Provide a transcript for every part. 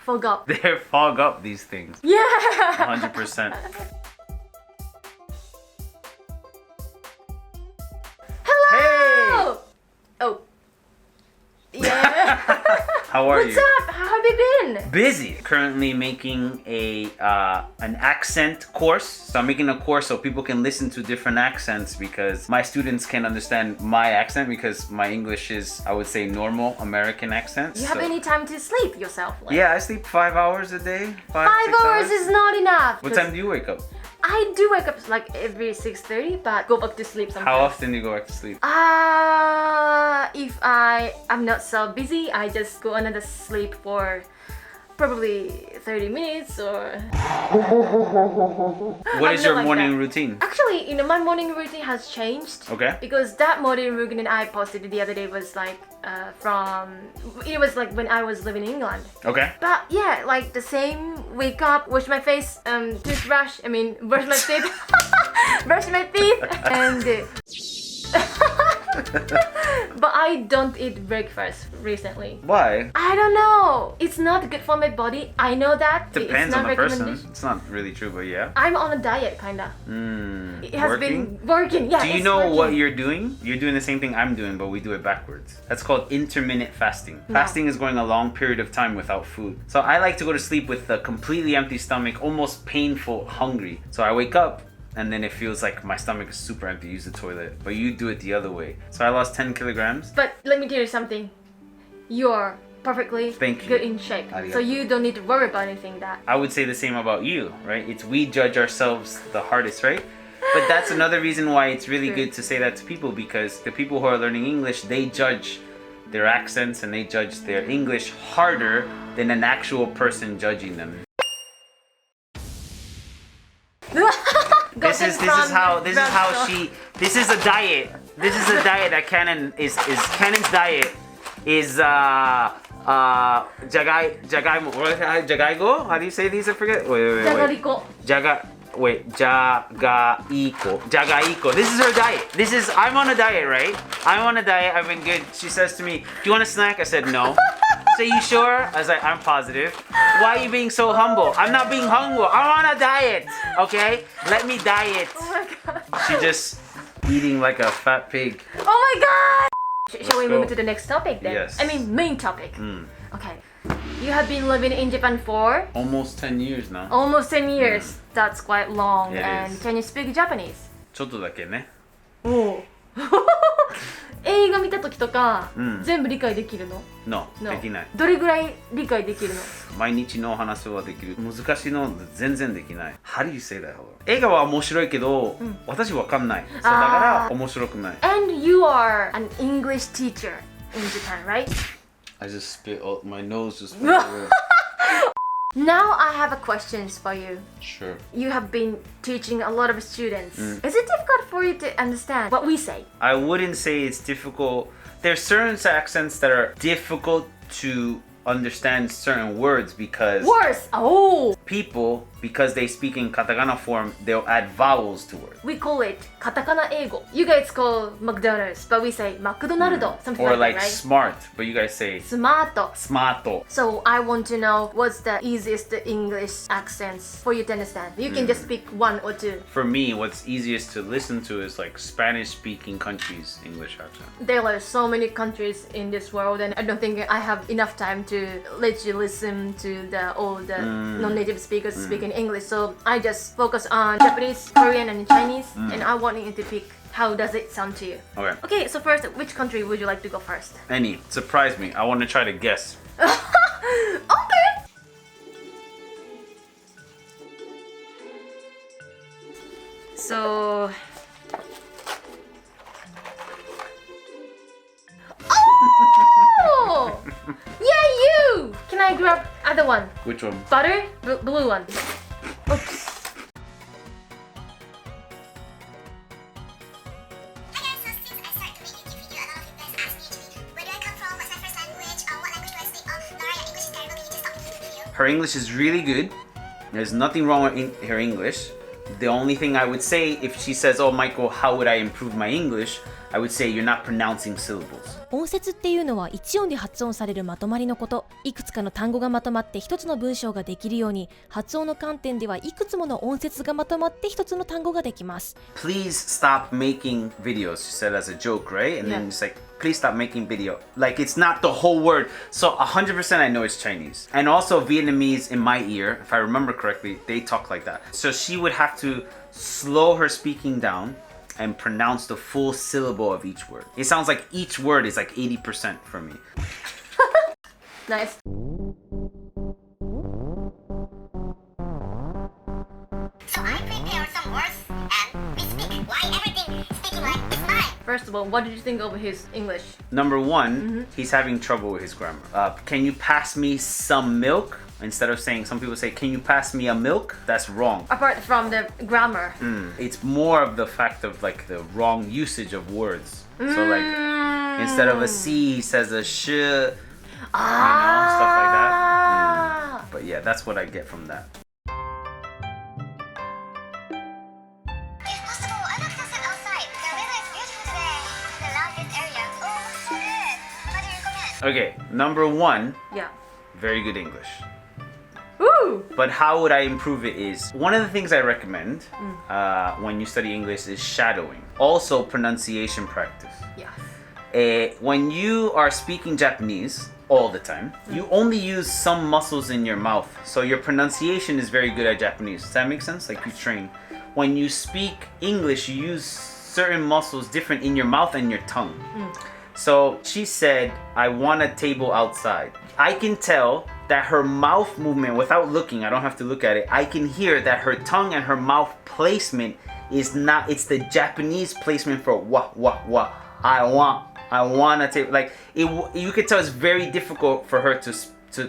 fog up. They fog up these things. Yeah. 100%. Hello. Oh. Yeah. How are What's you? up? How have you been? Busy. Currently making an accent course. So I'm making a course so people can listen to different accents because my students can understand my accent because my English is, I would say, normal American accent. You have any time to sleep yourself? Like? Yeah, I sleep 5 hours a day. 5 hours is not enough. What time do you wake up? I do wake up like every 6:30, but go back to sleep sometimes. How often do you go back to sleep? If I'm not so busy, I just go another sleep for probably 30 minutes or... What is your like morning that. routine? Actually, my morning routine has changed. Okay. Because that morning routine I posted the other day was like it was like when I was living in England. Okay. But yeah, like the same, wake up, wash my face, brush my teeth, brush my teeth, and but I don't eat breakfast recently. Why? I don't know. It's not good for my body. I know that. Depends it's not on the person. recommended. It's not really true, but yeah. I'm on a diet, kinda. It has been working. Yeah. Do you it's know working. what you're doing? You're doing the same thing I'm doing, but we do it backwards. That's called intermittent fasting. No. Fasting is going a long period of time without food. So I like to go to sleep with a completely empty stomach, almost painful hungry. So I wake up and then it feels like my stomach is super empty, use the toilet. But you do it the other way. So I lost 10 kilograms. But let me tell you something. You're perfectly Thank you. good in shape. Arigato. So you don't need to worry about anything that. I would say the same about you, right? It's we judge ourselves the hardest, right? But that's another reason why it's really True. good to say that to people, because the people who are learning English, they judge their accents and they judge their English harder than an actual person judging them. This is a diet. This is a diet that Kanon is Kanon's diet is jagaigo? How do you say these? I forget. Wait. Jagaiko. This is her diet. I'm on a diet, right? I'm on a diet. I've been good. She says to me, "Do you want a snack?" I said no. So you sure? I was like, I'm positive. Why are you being so humble? I'm not being humble. I'm on a diet. Okay? Let me diet. Oh my god. She just eating like a fat pig. Oh my god. Shall we move to the next topic then? Yes. Main topic. Okay. You have been living in Japan for Almost 10 years now. almost 10 years. That's quite long. It and is. Can you speak Japanese? ちょっとだけね。映画見た時とか、うん全部理解できるの No, No. できない。どれぐらい理解できるの毎日の話はできる。難しいの全然できない。How do you say that? 映画は面白いけど、私わかんない。そうだから面白くない。And you are an English teacher in Japan, right? I just spit out my nose just Now I have a questions for you. Sure. You have been teaching a lot of students. Is it difficult for you to understand what we say? I wouldn't say it's difficult. There's certain accents that are difficult to understand certain words because Worse! Oh! people, because they speak in katakana form, they'll add vowels to words. We call it katakana eigo. You guys call McDonald's, but we say McDonaldo, something Or like like that, right? smart, but you guys say Smart. smarto. So I want to know what's the easiest English accents for you to understand. You can just pick one or two. For me, what's easiest to listen to is like Spanish-speaking countries' English accent. There are so many countries in this world, and I don't think I have enough time to let you listen to all the non-native speakers speaking English. So I just focus on Japanese, Korean, and Chinese, and I want you to pick how does it sound to you. Okay. Okay, so first, which country would you like to go first? Any, surprise me. I want to try to guess. Okay. So. Oh! Yeah, you! Can I grab other one? Which one? Butter? Blue one. Oops. Her English is really good. There's nothing wrong with her English. The only thing I would say, if she says, "Oh, Michael, how would I improve my English?" I would say you're not pronouncing syllables. 音節っていうのは一音で発音されるまとまりのこと。いくつかの単語がまとまって一つの文章ができるように、発音の観点ではいくつもの音節がまとまって一つの単語ができます。 Please stop making videos, she said as a joke, right? And then it's like, please stop making video. Like, it's not the whole word. So 100% I know it's Chinese. And also Vietnamese in my ear, if I remember correctly, they talk like that. So she would have to slow her speaking down and pronounce the full syllable of each word. It sounds like each word is like 80% for me. Nice. So I prepare some words and we speak. Why everything speaking like this time? First of all, what did you think of his English? Number one, he's having trouble with his grammar. Can you pass me some milk? Instead of saying, some people say, can you pass me a milk? That's wrong. Apart from the grammar. It's more of the fact of like the wrong usage of words. So like, instead of a C, he says a sh, you know, stuff like that. But yeah, that's what I get from that. If possible, I'd like to sit outside. The weather is beautiful today. I love this area. Oh, good. What do you recommend? Okay, number one, Yeah. very good English. Woo! But how would I improve it is, one of the things I recommend when you study English is shadowing. Also pronunciation practice. Yes. When you are speaking Japanese all the time, you only use some muscles in your mouth. So your pronunciation is very good at Japanese. Does that make sense? Like you train. When you speak English, you use certain muscles different in your mouth and your tongue. So she said, I want a table outside. I can tell that her mouth movement, without looking, I don't have to look at it, I can hear that her tongue and her mouth placement is not, it's the Japanese placement for wa. I want a table. Like, you could tell it's very difficult for her to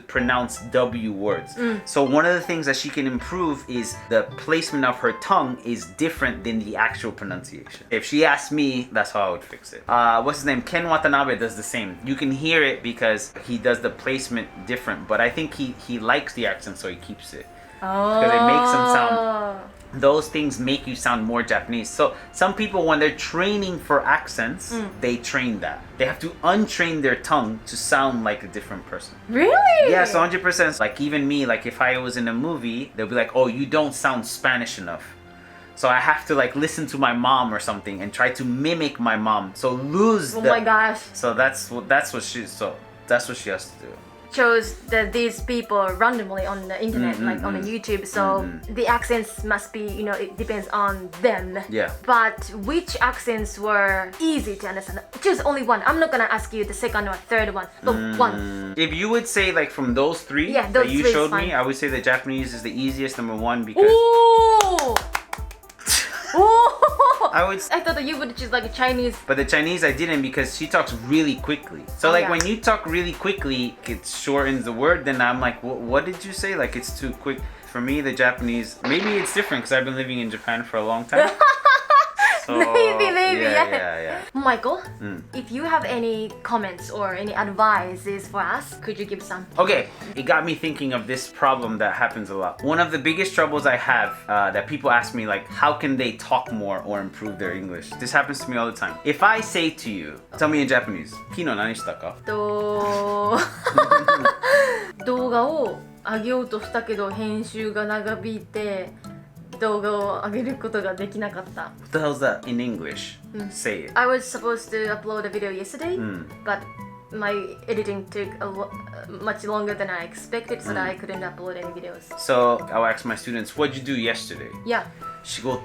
pronounce W words. So one of the things that she can improve is the placement of her tongue is different than the actual pronunciation. If she asked me, that's how I would fix it. What's his name? Ken Watanabe does the same. You can hear it because he does the placement different, but I think he likes the accent, so he keeps it. Because it makes him sound, those things make you sound more Japanese. So some people, when they're training for accents, they train that. They have to untrain their tongue to sound like a different person. Really? Yes, 100%. Like even me, like if I was in a movie, they'll be like, oh, you don't sound Spanish enough. So I have to like listen to my mom or something and try to mimic my mom. So lose Oh my gosh. So that's what she has to do. Chose these people randomly on the internet, like on the YouTube. So the accents must be, it depends on them. Yeah. But which accents were easy to understand? Choose only one. I'm not gonna ask you the second or third one, but one. If you would say like from those three those that you three is showed fine. me, I would say the Japanese is the easiest, number one, because Ooh! Ooh! I thought that you would choose like a Chinese. But the Chinese I didn't because she talks really quickly. So like when you talk really quickly, it shortens the word. Then I'm like, what did you say? Like it's too quick. For me, the Japanese, maybe it's different because I've been living in Japan for a long time. So, Maybe, yeah. Michael, if you have any comments or any advices for us, could you give some? Okay, it got me thinking of this problem that happens a lot. One of the biggest troubles I have that people ask me, like, how can they talk more or improve their English? This happens to me all the time. If I say to you, tell me in Japanese, Kino nani shita ka? 動画を上げようとしたけど編集が長引いて動画を上げることができなかった。 What the hell's that in English? Say it. I was supposed to upload a video yesterday, but my editing took much longer than I expected, so that I couldn't upload any videos. So I'll ask my students, what'd you do yesterday? Yeah. 仕事、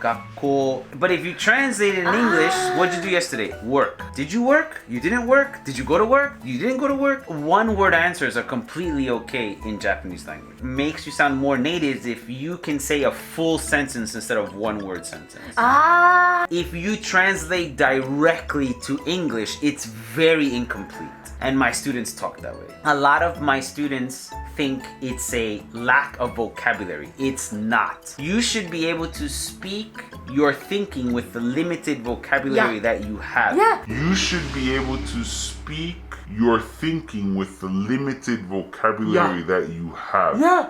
学校. But if you translate it in English, what'd you do yesterday? Work. Did you work? You didn't work? Did you go to work? You didn't go to work? One word answers are completely okay in Japanese language. Makes you sound more native if you can say a full sentence instead of one word sentence. If you translate directly to English, it's very incomplete. And my students talk that way. A lot of my students think it's a lack of vocabulary. It's not. You should be able to speak your thinking with the limited vocabulary that you have. Yeah. You should be able to speak your thinking with the limited vocabulary that you have. Yeah.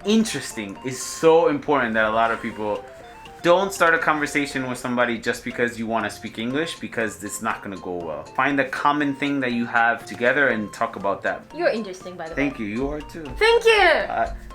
interesting is so important that a lot of people don't start a conversation with somebody just because you want to speak English, because it's not going to go well. Find a common thing that you have together and talk about that. You're interesting, by the way. Thank you. You are too. Thank you.